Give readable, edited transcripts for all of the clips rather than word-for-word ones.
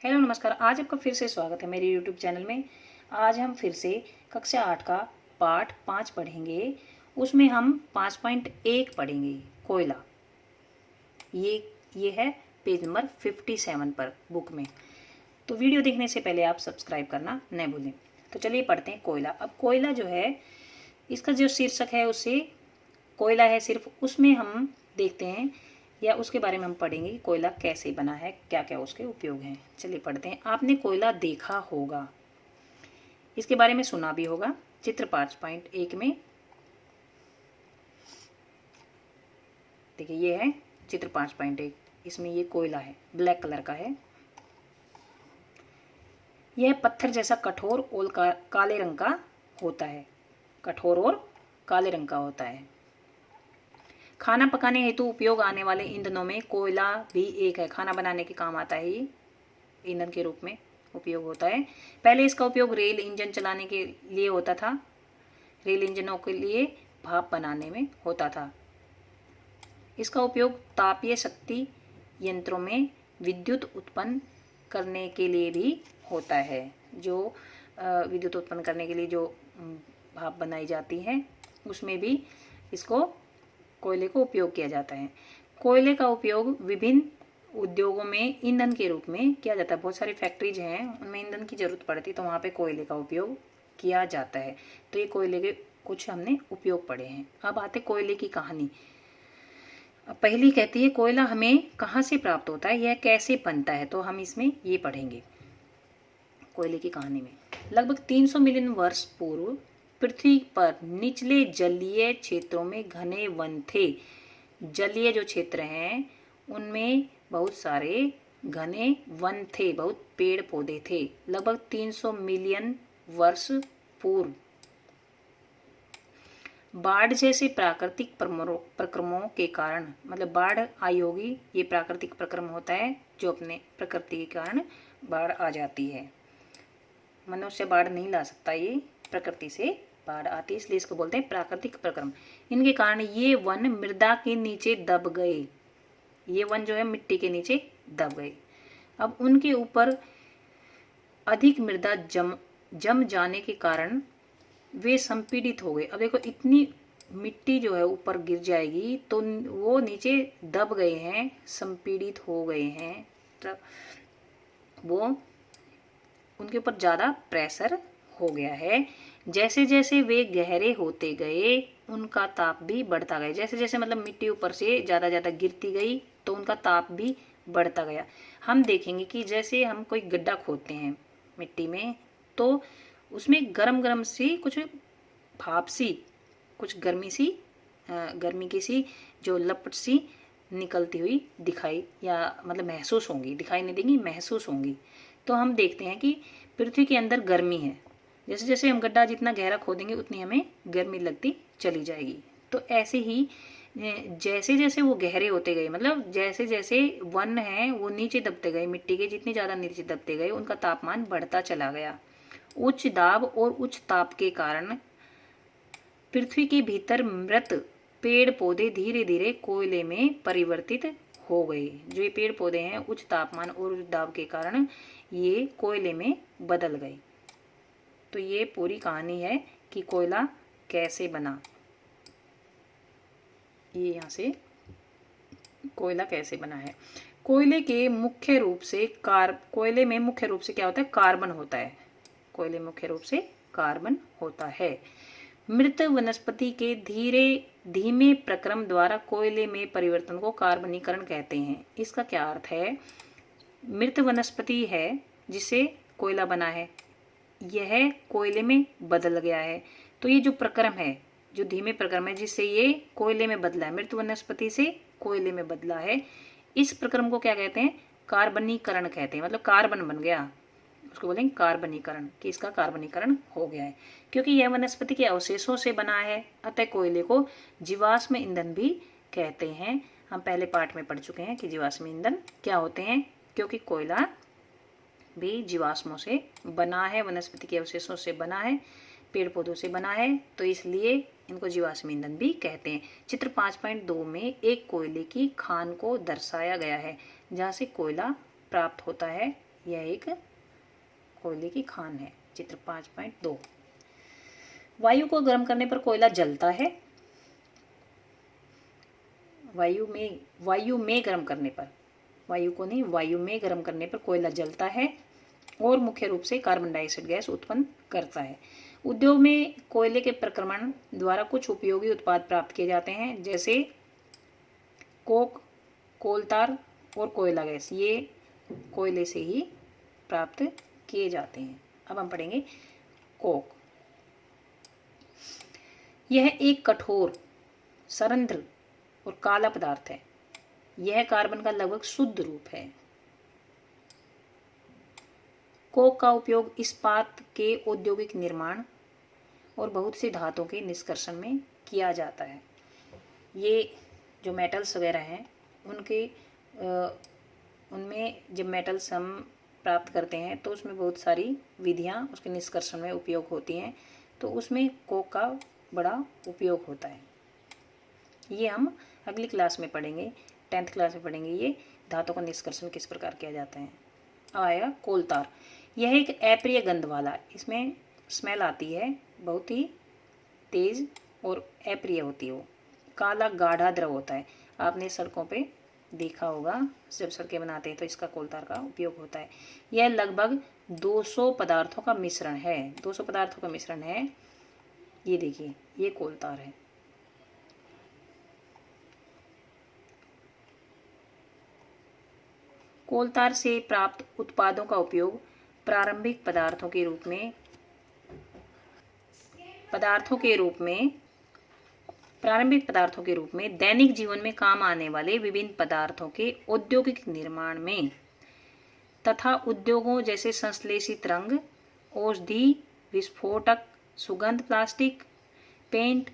Hello नमस्कार। आज आपका फिर से स्वागत है मेरे YouTube चैनल में। आज हम फिर से कक्षा 8 का पाठ 5 पढ़ेंगे। उसमें हम 5.1 पढ़ेंगे कोयला। ये है पेज नंबर 57 पर बुक में। तो वीडियो देखने से पहले आप सब्सक्राइब करना न भूलें। तो चलिए पढ़ते हैं कोयला। अब कोयला जो है, इसका जो शीर्षक है उससे कोयला है सिर्फ, उसमें हम देखते हैं या उसके बारे में हम पढ़ेंगे कि कोयला कैसे बना है, क्या क्या उसके उपयोग हैं। चलिए पढ़ते हैं। आपने कोयला देखा होगा, इसके बारे में सुना भी होगा। चित्र 5.1 में देखिए, ये है चित्र 5.1। इसमें ये कोयला है, ब्लैक कलर का है। यह पत्थर जैसा कठोर और काले रंग का होता है। कठोर और काले रंग का होता है। खाना पकाने हेतु उपयोग आने वाले ईंधनों में कोयला भी एक है। खाना बनाने के काम आता है, ये ईंधन के रूप में उपयोग होता है। पहले इसका उपयोग रेल इंजन चलाने के लिए होता था। रेल इंजनों के लिए भाप बनाने में होता था। इसका उपयोग तापीय शक्ति यंत्रों में विद्युत उत्पन्न करने के लिए भी होता है। जो विद्युत उत्पन्न करने के लिए जो भाप बनाई जाती है, उसमें भी इसको कोयले को उपयोग किया जाता है। कोयले का उपयोग विभिन्न उद्योगों में ईंधन के रूप में किया जाता है। बहुत सारी फैक्ट्रीज हैं, उनमें ईंधन की जरूरत पड़ती है, तो वहाँ पे कोयले का उपयोग किया जाता है। तो ये कोयले के कुछ हमने उपयोग पढ़े हैं। अब आते कोयले की कहानी। अब पहली कहती है, कोयला हमें कहाँ से प्राप्त होता है, यह कैसे बनता है। तो हम इसमें ये पढ़ेंगे कोयले की कहानी में। लगभग 300 मिलियन वर्ष पूर्व पृथ्वी पर निचले जलीय क्षेत्रों में घने वन थे। जलीय जो क्षेत्र हैं उनमें बहुत सारे घने वन थे, बहुत पेड़ पौधे थे। लगभग 300 मिलियन वर्ष पूर्व बाढ़ जैसे प्राकृतिक प्रक्रमों के कारण, मतलब बाढ़ आई होगी, ये प्राकृतिक प्रक्रम होता है जो अपने प्रकृति के कारण बाढ़ आ जाती है। मनुष्य बाढ़ नहीं ला सकता, ये प्रकृति से बाढ़ आती है, इसलिए इसको बोलते हैं प्राकृतिक प्रक्रम। इनके कारण ये वन मृदा के नीचे दब गए। ये वन जो है मिट्टी के नीचे दब गए। अब उनके ऊपर अधिक मृदा जम जाने के कारण वे संपीड़ित हो गए। अब देखो, इतनी मिट्टी जो है ऊपर गिर जाएगी तो वो नीचे दब गए हैं, संपीड़ित हो गए हैं। तो वो उनके ऊपर ज़्यादा प्रेशर हो गया है। जैसे जैसे वे गहरे होते गए उनका ताप भी बढ़ता गया। जैसे जैसे मतलब मिट्टी ऊपर से ज़्यादा ज़्यादा गिरती गई तो उनका ताप भी बढ़ता गया। हम देखेंगे कि जैसे हम कोई गड्ढा खोदते हैं मिट्टी में, तो उसमें गरम गरम सी कुछ भाप सी, कुछ गर्मी की सी जो लपट सी निकलती हुई दिखाई, या मतलब महसूस होंगी, दिखाई नहीं देंगी, महसूस होंगी। तो हम देखते हैं कि पृथ्वी के अंदर गर्मी है। जैसे जैसे हम गड्ढा जितना गहरा खोदेंगे उतनी हमें गर्मी लगती चली जाएगी। तो ऐसे ही जैसे जैसे वो गहरे होते गए, मतलब जैसे जैसे वन है वो नीचे दबते गए, मिट्टी के जितने ज़्यादा नीचे दबते गए उनका तापमान बढ़ता चला गया। उच्च दाब और उच्च ताप के कारण पृथ्वी के भीतर मृत पेड़ पौधे धीरे धीरे कोयले में परिवर्तित हो गए। जो ये पेड़ पौधे हैं उच्च तापमान और उच्च दाब के कारण ये कोयले में बदल गए। तो ये पूरी कहानी है कि कोयला कैसे बना। ये यहाँ से कोयला कैसे बना है। कोयले में मुख्य रूप से क्या होता है, कार्बन होता है। कोयले में मुख्य रूप से कार्बन होता है। मृत वनस्पति के धीमे प्रक्रम द्वारा कोयले में परिवर्तन को कार्बनीकरण कहते हैं। इसका क्या अर्थ है, मृत वनस्पति है जिससे कोयला बना है, यह कोयले में बदल गया है। तो ये जो प्रक्रम है, जो धीमे प्रक्रम है जिससे ये कोयले में बदला है, मृत वनस्पति से कोयले में बदला है, इस प्रक्रम को क्या कहते हैं, कार्बनीकरण कहते हैं। मतलब कार्बन बन गया, उसको बोलेंगे कार्बनीकरण, कि इसका कार्बनीकरण हो गया है। क्योंकि यह वनस्पति के अवशेषों से बना है, अतः कोयले को जीवाश्म ईंधन भी कहते हैं। हम पहले पाठ में पढ़ चुके हैं कि जीवाश्म ईंधन क्या होते हैं। क्योंकि कोयला भी जीवाश्मों से बना है, वनस्पति के अवशेषों से बना है, पेड़ पौधों से बना है, तो इसलिए इनको जीवाश्म ईंधन भी कहते हैं। चित्र 5.2 में एक कोयले की खान को दर्शाया गया है, जहाँ से कोयला प्राप्त होता है। यह एक कोयले की खान है। चित्र 5.2। वायु को गर्म करने पर कोयला जलता है। वायु में गर्म करने पर, वायु को नहीं, वायु में गर्म करने पर कोयला जलता है और मुख्य रूप से कार्बन डाइऑक्साइड गैस उत्पन्न करता है। उद्योग में कोयले के प्रक्रमण द्वारा कुछ उपयोगी उत्पाद प्राप्त किए जाते हैं, जैसे कोक, कोलतार और कोयला गैस। ये कोयले से ही प्राप्त किए जाते हैं। अब हम पढ़ेंगे कोक। यह एक कठोर, सरंध्र और काला पदार्थ है। यह कार्बन का लगभग शुद्ध रूप है। कोक का उपयोग इस्पात के औद्योगिक निर्माण और बहुत सी धातुओं के निष्कर्षण में किया जाता है। ये जो मेटल्स वगैरह हैं उनमें जब मेटल्स हम प्राप्त करते हैं तो उसमें बहुत सारी विधियां उसके निष्कर्षण में उपयोग होती हैं, तो उसमें कोक का बड़ा उपयोग होता है। ये हम अगली क्लास में पढ़ेंगे, 10th क्लास में पढ़ेंगे ये धातु का निष्कर्षण किस प्रकार किया जाता है। अब आएगा कोलतार। यह एक अप्रिय गंध वाला, इसमें स्मेल आती है, बहुत ही तेज और अप्रिय होती है। वो काला गाढ़ा द्रव होता है। आपने सड़कों पे देखा होगा, जब सड़कें बनाते हैं तो इसका कोलतार का उपयोग होता है। यह लगभग 200 पदार्थों का मिश्रण है। 200 पदार्थों का मिश्रण है। ये देखिए, ये कोलतार है। कोलतार से प्राप्त उत्पादों का उपयोग प्रारंभिक पदार्थों के रूप में दैनिक जीवन में काम आने वाले विभिन्न पदार्थों के औद्योगिक निर्माण में तथा उद्योगों जैसे संश्लेषित रंग, औषधि, विस्फोटक, सुगंध, प्लास्टिक, पेंट,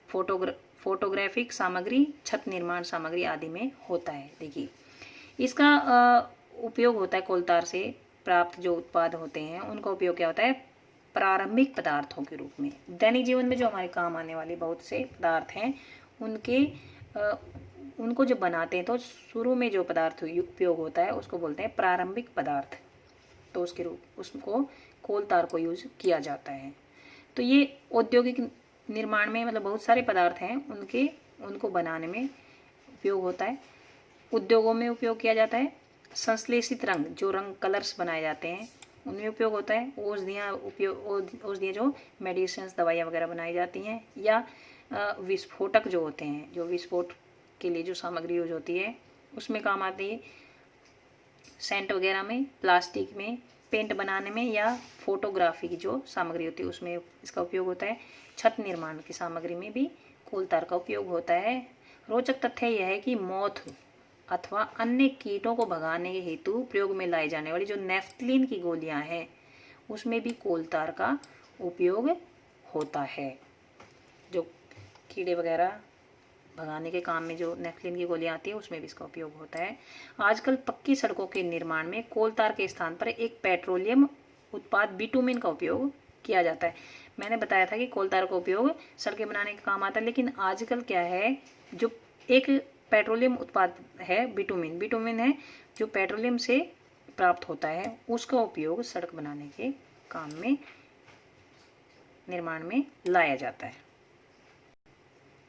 फोटोग्राफिक सामग्री, छत निर्माण सामग्री आदि में होता है। देखिए, इसका उपयोग होता है कोलतार से प्राप्त जो उत्पाद होते हैं उनका उपयोग क्या होता है, प्रारंभिक पदार्थों के रूप में। दैनिक जीवन में जो हमारे काम आने वाले बहुत से पदार्थ हैं उनको जब बनाते हैं तो शुरू में जो पदार्थ उपयोग होता है उसको बोलते हैं प्रारंभिक पदार्थ, तो उसको कोलतार को यूज किया जाता है। तो ये औद्योगिक निर्माण में मतलब बहुत सारे पदार्थ हैं उनको बनाने में उपयोग होता है। उद्योगों में उपयोग किया जाता है। संश्लेषित रंग, जो रंग कलर्स बनाए जाते हैं उनमें उपयोग होता है। औषधियाँ जो मेडिसिन, दवाइयाँ वगैरह बनाई जाती हैं, या विस्फोटक जो होते हैं, जो विस्फोट के लिए जो सामग्री यूज होती है उसमें काम आती है। सेंट वगैरह में, प्लास्टिक में, पेंट बनाने में, या फोटोग्राफी की जो सामग्री होती है उसमें इसका उपयोग होता है। छत निर्माण की सामग्री में भी कोलतार का उपयोग होता है। रोचक तथ्य यह है कि मोथ अथवा अन्य कीटों को भगाने के हेतु प्रयोग में लाई जाने वाली जो नेफ्थलीन की गोलियां हैं उसमें भी कोलतार का उपयोग होता है। जो कीड़े वगैरह भगाने के काम में जो नेफ्थलीन की गोलियां आती है उसमें भी इसका उपयोग होता है। आजकल पक्की सड़कों के निर्माण में कोलतार के स्थान पर एक पेट्रोलियम उत्पाद बिटुमिन का उपयोग किया जाता है। मैंने बताया था कि कोलतार का उपयोग सड़कें बनाने के काम आता है, लेकिन आजकल क्या है, जो एक पेट्रोलियम उत्पाद है बिटुमिन है जो पेट्रोलियम से प्राप्त होता है, उसका उपयोग सड़क बनाने के काम में, निर्माण में लाया जाता है।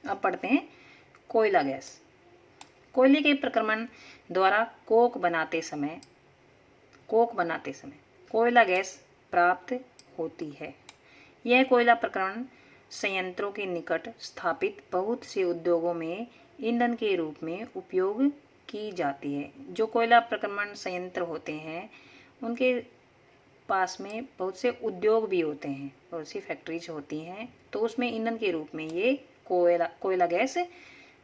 अब पढ़ते हैं कोयला गैस। कोयले के प्रक्रमण द्वारा कोक बनाते समय कोयला गैस प्राप्त होती है। यह कोयला प्रक्रमण संयंत्रों के निकट स्थापित बहुत से उद्योगों में ईंधन के रूप में उपयोग की जाती है। जो कोयला प्रक्रमण संयंत्र होते हैं उनके पास में बहुत से उद्योग भी होते हैं, बहुत सी फैक्ट्रीज होती हैं, तो उसमें ईंधन के रूप में ये कोयला गैस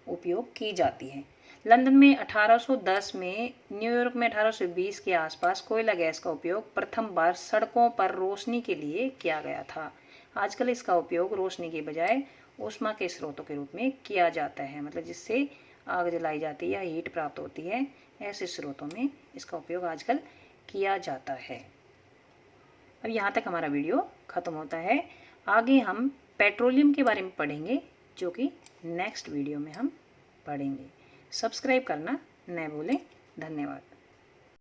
उपयोग की जाती है। लंदन में 1810 में, न्यूयॉर्क में 1820 के आसपास कोयला गैस का उपयोग प्रथम बार सड़कों पर रोशनी के लिए किया गया था। आजकल इसका उपयोग रोशनी के बजाय ऊष्मा के स्रोतों के रूप में किया जाता है, मतलब जिससे आग जलाई जाती है या हीट प्राप्त होती है, ऐसे स्रोतों में इसका उपयोग आजकल किया जाता है। अब यहाँ तक हमारा वीडियो खत्म होता है। आगे हम पेट्रोलियम के बारे में पढ़ेंगे, जो कि नेक्स्ट वीडियो में हम पढ़ेंगे। सब्सक्राइब करना न भूलें। धन्यवाद।